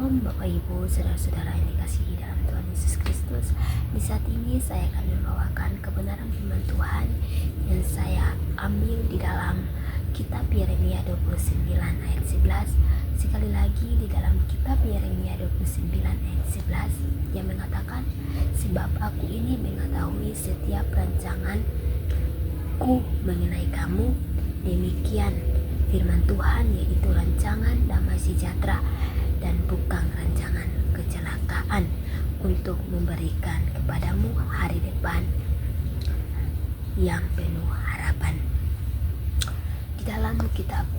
Shalom Bapak Ibu, saudara-saudara yang dikasihi dalam Tuhan Yesus Kristus. Di saat ini saya akan membawakan kebenaran firman Tuhan yang saya ambil di dalam kitab Yeremia 29 ayat 11. Sekali lagi di dalam kitab Yeremia 29 ayat 11 yang mengatakan, sebab aku ini mengetahui setiap rancanganku mengenai kamu, demikian firman Tuhan, yaitu rancangan damai sejahtera dan bukan rancangan kecelakaan, untuk memberikan kepadamu hari depan yang penuh harapan. Di dalam kitab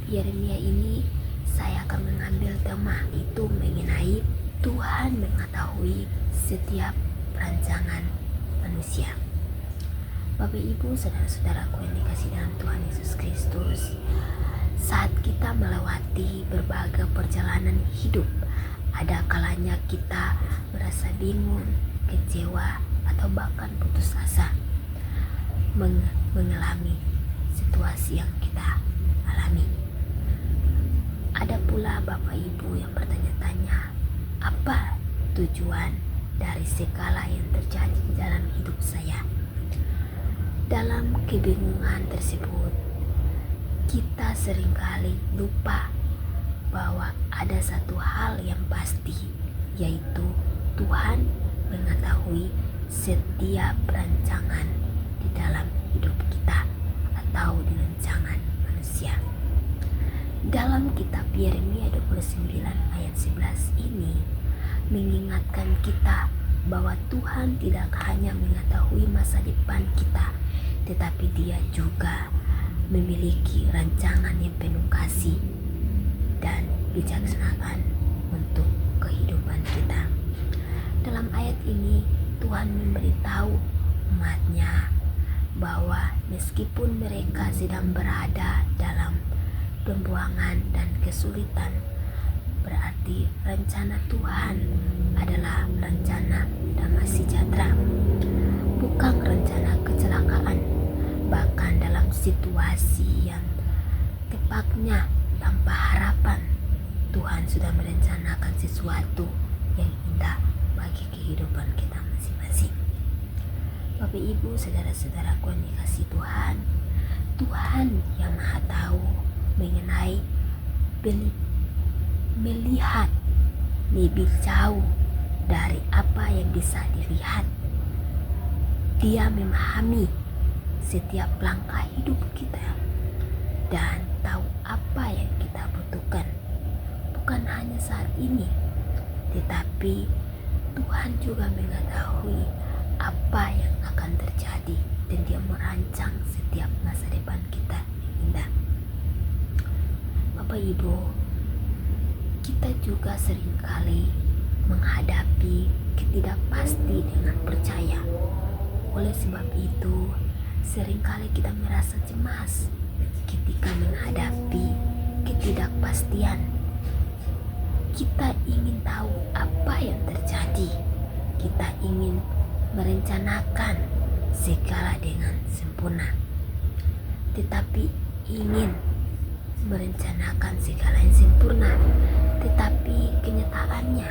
Yeremia ini saya akan mengambil tema itu mengenai Tuhan mengetahui setiap rancangan manusia. Bapak Ibu, saudara-saudaraku yang dikasihi dalam Tuhan Yesus Kristus, saat kita melewati berbagai perjalanan hidup, ada kalanya kita merasa bingung, kecewa, atau bahkan putus asa mengalami situasi yang kita alami. Ada pula Bapak Ibu yang bertanya-tanya, apa tujuan dari segala yang terjadi di dalam hidup saya? Dalam kebingungan tersebut, kita seringkali lupa bahwa ada satu hal yang pasti, yaitu Tuhan mengetahui setiap rancangan di dalam hidup kita atau di rancangan manusia. Dalam kitab Yeremia 29 ayat 11 ini mengingatkan kita bahwa Tuhan tidak hanya mengetahui masa depan kita, tetapi Dia juga memiliki rancangan yang penuh kasih dan bijaksanaan untuk kehidupan kita. Dalam ayat ini Tuhan memberitahu umat-Nya bahwa meskipun mereka sedang berada dalam pembuangan dan kesulitan, berarti rencana Tuhan adalah rencana damai sejahtera, bukan rencana kecelakaan. Bahkan dalam situasi yang tepatnya tanpa harapan, Tuhan sudah merencanakan sesuatu yang indah bagi kehidupan kita masing-masing. Bapak Ibu, saudara-saudaraku yang dikasihi Tuhan, Tuhan yang Maha Tahu mengenai melihat lebih jauh dari apa yang bisa dilihat. Dia memahami setiap langkah hidup kita dan tahu apa yang kita butuhkan, bukan hanya saat ini, tetapi Tuhan juga mengetahui apa yang akan terjadi, dan Dia merancang setiap masa depan kita yang indah. Bapak Ibu, kita juga seringkali menghadapi ketidakpasti dengan percaya. Oleh sebab itu, seringkali kita merasa cemas ketika menghadapi ketidakpastian. Kita ingin tahu apa yang terjadi. Kita ingin merencanakan segala dengan sempurna. Tetapi ingin merencanakan segala yang sempurna, tetapi kenyataannya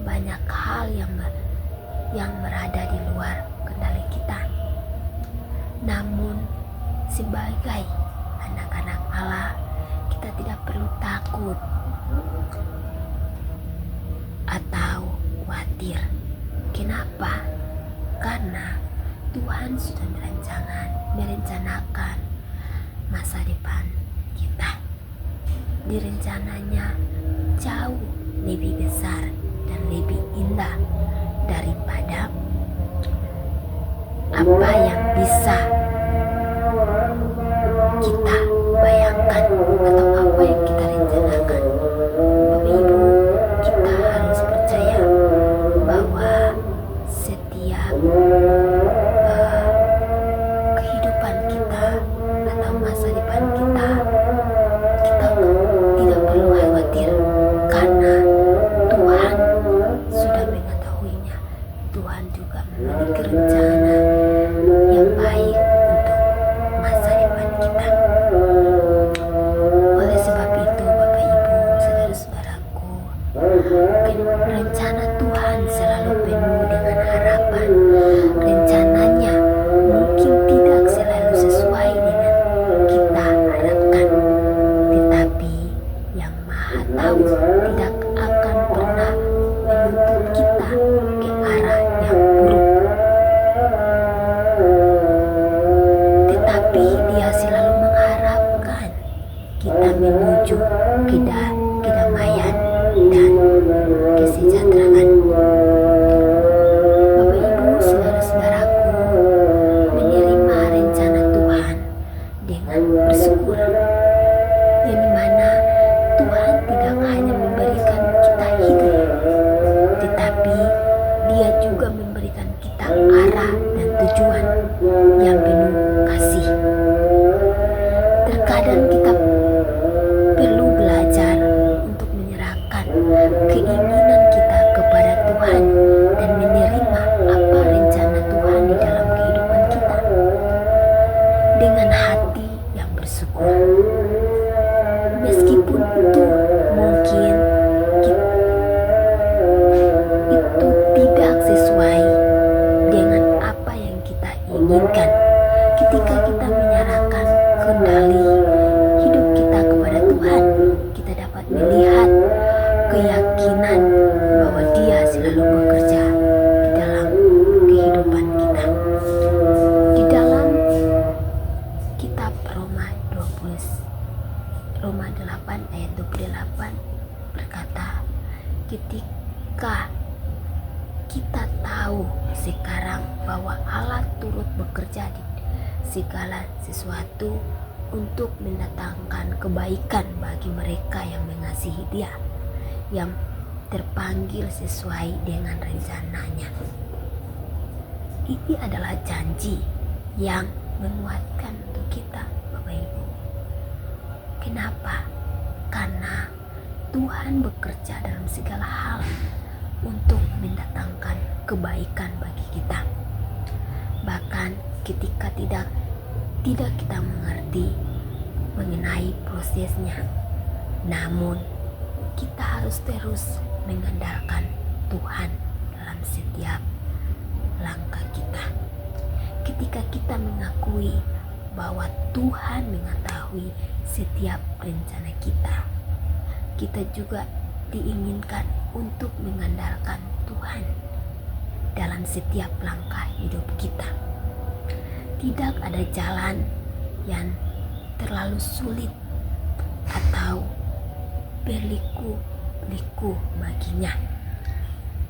banyak hal yang berada di luar kendali kita. Namun sebagai anak-anak Allah, kita tidak perlu takut atau khawatir. Kenapa? Karena Tuhan sudah merencanakan masa depan kita. Di rencananya jauh lebih besar dan lebih indah daripada apa yang bisa kita bayangkan atau apa yang kita rencanakan. Bapak Ibu, kita harus percaya bahwa setiap kehidupan kita atau masa depan kita tidak perlu khawatir, karena Tuhan sudah mengetahuinya. Tuhan juga memiliki rencana yang baik untuk masa depan kita. Oleh sebab tahu tidak akan pernah menuntut kita ke arah yang buruk. Tetapi Dia selalu mengharapkan kita menuju kedamaian dan kesejahteraan. Bapak Ibu, saudara-saudaraku, menerima rencana Tuhan dengan bersyukur, yang dimana Tuhan tidak hanya memberikan kita hidup, tetapi Dia juga memberikan kita arah dan tujuan yang penuh kasih. Terkadang kita perlu belajar untuk menyerahkan keinginan kita kepada Tuhan dan menerima apa rencana Tuhan di dalam kehidupan kita dengan hati yang bersyukur. Meskipun itu mungkin itu tidak sesuai dengan apa yang kita inginkan, ketika kita menyerahkan kendali hidup kita kepada Tuhan, kita dapat melihat keyakinan bahwa Dia selalu bekerja di dalam kehidupan kita. Di dalam kitab Roma 8 ayat 28 berkata, ketika kita tahu sekarang bahwa Allah turut bekerja di segala sesuatu untuk mendatangkan kebaikan bagi mereka yang mengasihi Dia, yang terpanggil sesuai dengan rencananya. Ini adalah janji yang menguatkan untuk kita, Bapak Ibu. Kenapa? Karena Tuhan bekerja dalam segala hal untuk mendatangkan kebaikan bagi kita. Bahkan ketika tidak kita mengerti mengenai prosesnya, namun kita harus terus mengandalkan Tuhan dalam setiap langkah kita. Ketika kita mengakui bahwa Tuhan mengetahui setiap rencana kita, kita juga diinginkan untuk mengandalkan Tuhan dalam setiap langkah hidup kita. Tidak ada jalan yang terlalu sulit atau berliku-liku baginya.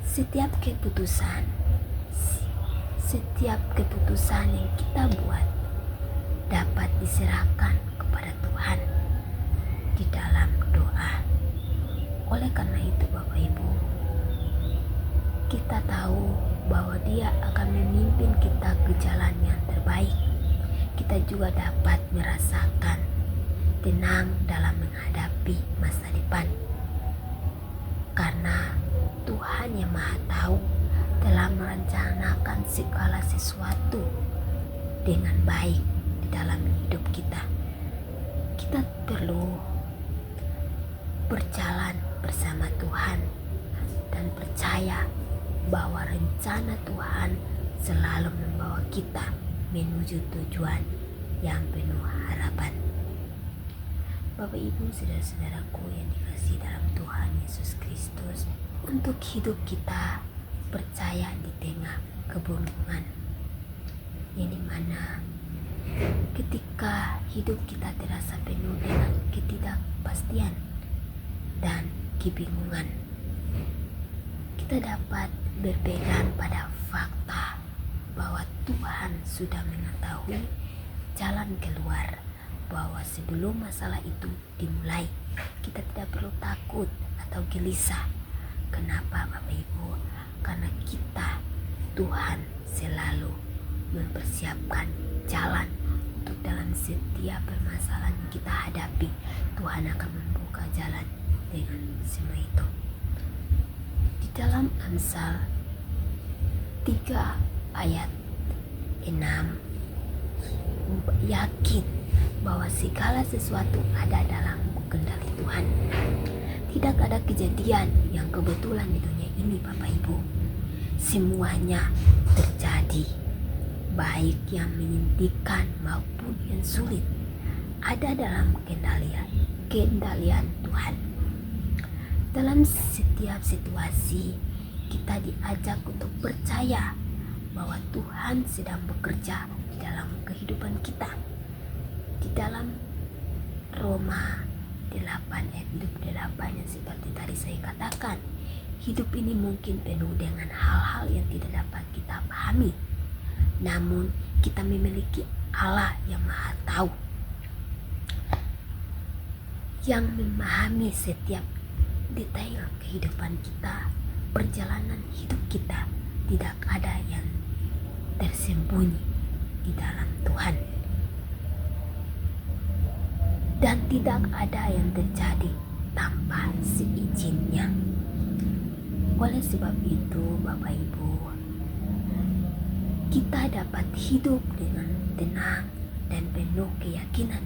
Setiap keputusan yang kita buat dapat diserahkan kepada Tuhan di dalam doa. Oleh karena itu, Bapak Ibu, kita tahu bahwa Dia akan memimpin kita ke jalan yang terbaik. Kita juga dapat merasakan tenang dalam menghadapi masa depan, karena Tuhan yang Maha Tahu telah merencanakan segala sesuatu dengan baik di dalam hidup kita. Kita perlu berjalan bersama Tuhan dan percaya bahwa rencana Tuhan selalu membawa kita menuju tujuan yang penuh harapan. Bapak Ibu, saudara-saudaraku yang dikasihi dalam Tuhan Yesus Kristus, untuk hidup kita percaya di tengah kebingungan, yang dimana ketika hidup kita terasa penuh dengan ketidakpastian dan kebingungan, kita dapat berpegang pada fakta bahwa Tuhan sudah mengetahui jalan keluar, bahwa sebelum masalah itu dimulai, kita tidak perlu takut atau gelisah. Kenapa, Bapak Ibu? Karena Tuhan selalu mempersiapkan jalan untuk dalam setiap permasalahan yang kita hadapi. Tuhan akan membuka jalan dengan semua itu. Di dalam Amsal 3 ayat 6, yakin bahwa segala sesuatu ada dalam kendali Tuhan. Tidak ada kejadian yang kebetulan di dunia ini, Bapak Ibu. Semuanya terjadi, baik yang menyedihkan maupun yang sulit, ada dalam kendalian Tuhan. Dalam setiap situasi, kita diajak untuk percaya bahwa Tuhan sedang bekerja di dalam kehidupan kita. Di dalam Roma 8 ayat 28 yang seperti tadi saya katakan, hidup ini mungkin penuh dengan hal-hal yang tidak dapat kita pahami. Namun kita memiliki Allah yang Maha Tahu, yang memahami setiap detail kehidupan kita, perjalanan hidup kita. Tidak ada yang tersembunyi di dalam Tuhan, dan tidak ada yang terjadi tanpa seizinnya. Oleh sebab itu, Bapak Ibu, kita dapat hidup dengan tenang dan penuh keyakinan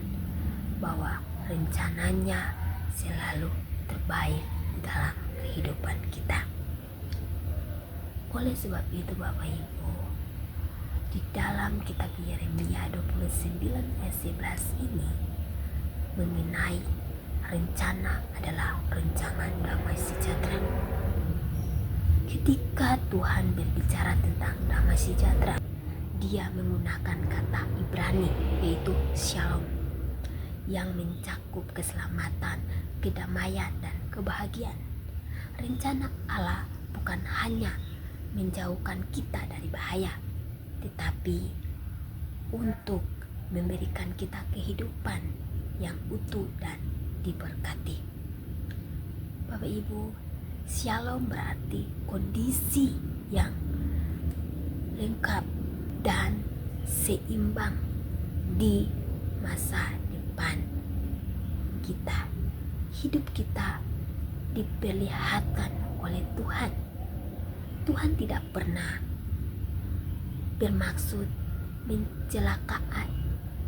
bahwa rencananya selalu terbaik di dalam kehidupan kita. Oleh sebab itu, Bapak Ibu, di dalam kitab Yeremia 29 ayat 11 ini mengenai rencana adalah rencana damai sejahtera. Ketika Tuhan berbicara tentang damai sejahtera, Dia menggunakan kata Ibrani yaitu Shalom, yang mencakup keselamatan, kedamaian, dan kebahagiaan. Rencana Allah bukan hanya menjauhkan kita dari bahaya, tetapi untuk memberikan kita kehidupan yang utuh dan diberkati. Bapak Ibu, Shalom berarti kondisi yang lengkap dan seimbang di masa depan kita. Hidup kita diperlihatkan oleh Tuhan. Tuhan tidak pernah bermaksud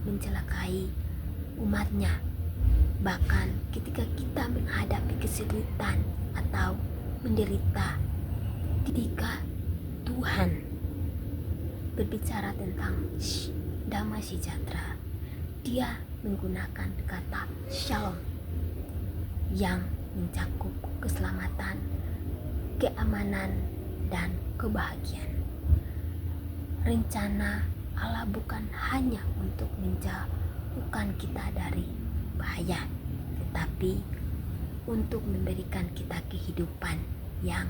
mencelakai umatnya. Bahkan ketika kita menghadapi kesulitan atau menderita, ketika Tuhan berbicara tentang damai sejahtera, Dia menggunakan kata Shalom yang mencakup keselamatan, keamanan, dan kebahagiaan. Rencana Allah bukan hanya untuk menjauhkan kita dari bahaya, tetapi untuk memberikan kita kehidupan yang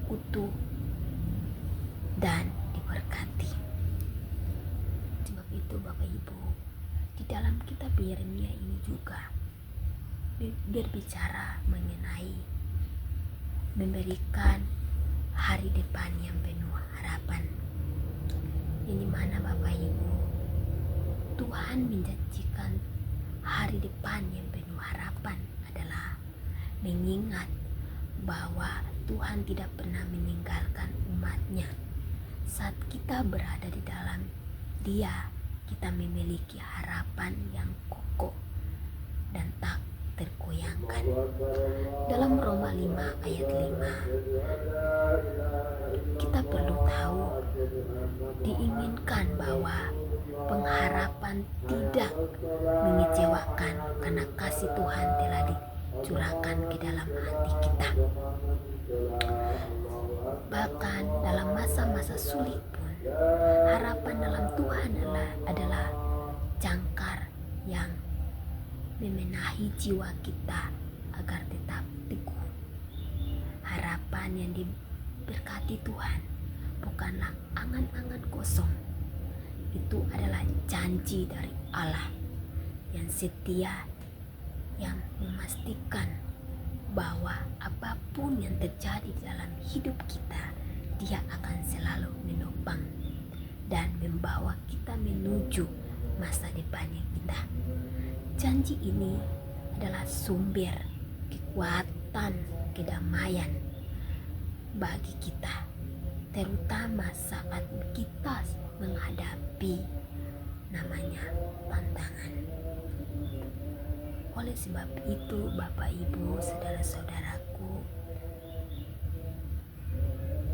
utuh dan diberkati. Sebab itu, Bapak Ibu, di dalam kitab Yeremia ini juga berbicara mengenai memberikan hari depan yang penuh harapan. Yang dimana, Bapak Ibu, Tuhan menjanjikan hari depan yang penuh harapan adalah mengingat bahwa Tuhan tidak pernah meninggalkan umatnya. Saat kita berada di dalam Dia, kita memiliki harapan yang kokoh dan tak tergoyangkan. Dalam Roma 5 ayat 5, kita perlu tahu, diinginkan bahwa pengharapan tidak mengecewakan karena kasih Tuhan telah dicurahkan ke dalam hati kita. Bahkan dalam masa-masa sulit pun, harapan dalam Tuhan adalah jangkar yang memenahi jiwa kita agar tetap teguh. Harapan yang diberkati Tuhan bukanlah angan-angan kosong. Itu adalah janji dari Allah yang setia, yang memastikan bahwa apapun yang terjadi dalam hidup kita, Dia akan selalu menopang dan membawa kita menuju masa depan yang indah. Janji ini adalah sumber kekuatan kedamaian bagi kita, terutama saat kita menghadapi namanya tantangan. Oleh sebab itu, Bapak Ibu, saudara-saudaraku,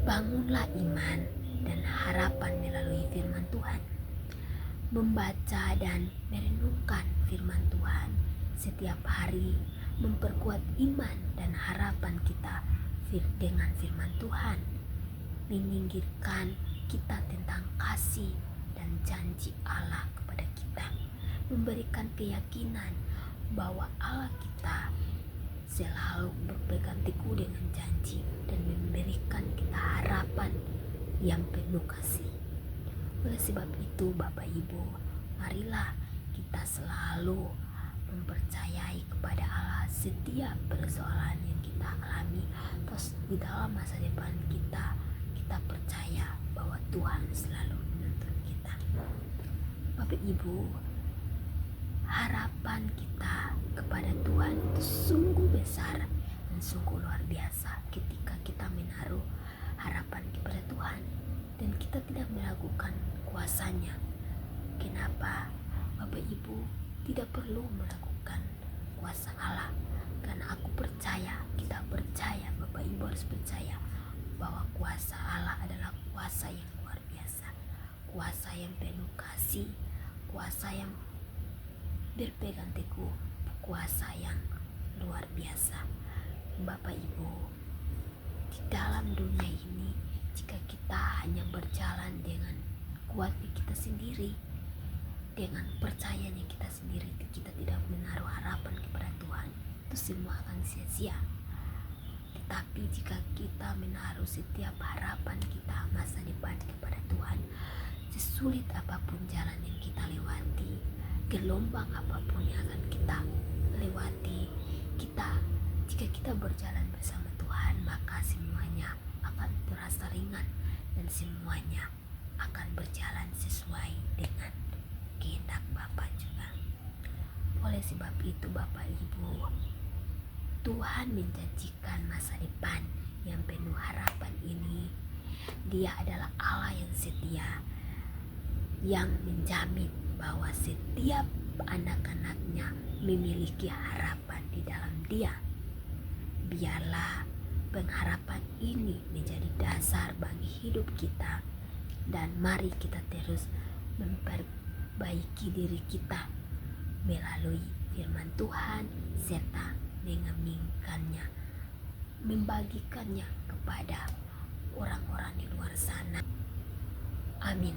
bangunlah iman dan harapan melalui firman Tuhan. Membaca dan merenungkan firman Tuhan setiap hari memperkuat iman dan harapan kita dengan firman Tuhan, menyingkirkan kita tentang kasih dan janji Allah kepada kita, memberikan keyakinan bahwa Allah kita selalu berpegang teguh dengan janji dan memberikan kita harapan yang penuh kasih. Oleh sebab itu, Bapak Ibu, marilah kita selalu mempercayai kepada Allah setiap persoalan yang kita alami. Terus di dalam masa depan kita percaya bahwa Tuhan selalu menuntun kita. Bapak Ibu, harapan kita kepada Tuhan itu sungguh besar dan sungguh luar biasa ketika kita menaruh harapan kepada Tuhan dan kita tidak meragukan kuasanya. Kenapa? Bapak Ibu tidak perlu meragukan kuasa Allah, karena aku percaya, kita percaya, Bapak Ibu harus percaya bahwa kuasa Allah adalah kuasa yang luar biasa, kuasa yang penuh kasih, kuasa yang berpegang teguh, kuasa yang luar biasa. Bapak Ibu, di dalam dunia ini, jika kita hanya berjalan dengan kuatnya kita sendiri, dengan percayanya kita sendiri, kita tidak menaruh harapan kepada Tuhan, itu semua akan sia-sia. Tetapi jika kita menaruh setiap harapan kita masa depan kepada Tuhan, sesulit apapun jalan yang kita lewati, gelombang apapun yang akan kita lewati, jika kita berjalan bersama Tuhan, maka semuanya akan terasa ringan dan semuanya akan berjalan sesuai dengan kehendak Bapa juga. Oleh sebab itu, Bapak Ibu, Tuhan menjanjikan masa depan yang penuh harapan ini. Dia adalah Allah yang setia, yang menjamin bahwa setiap anak-anaknya memiliki harapan di dalam Dia. Biarlah pengharapan ini menjadi dasar bagi hidup kita, dan mari kita terus memperbaiki diri kita melalui firman Tuhan serta mengaminkannya, membagikannya kepada orang-orang di luar sana. Amin.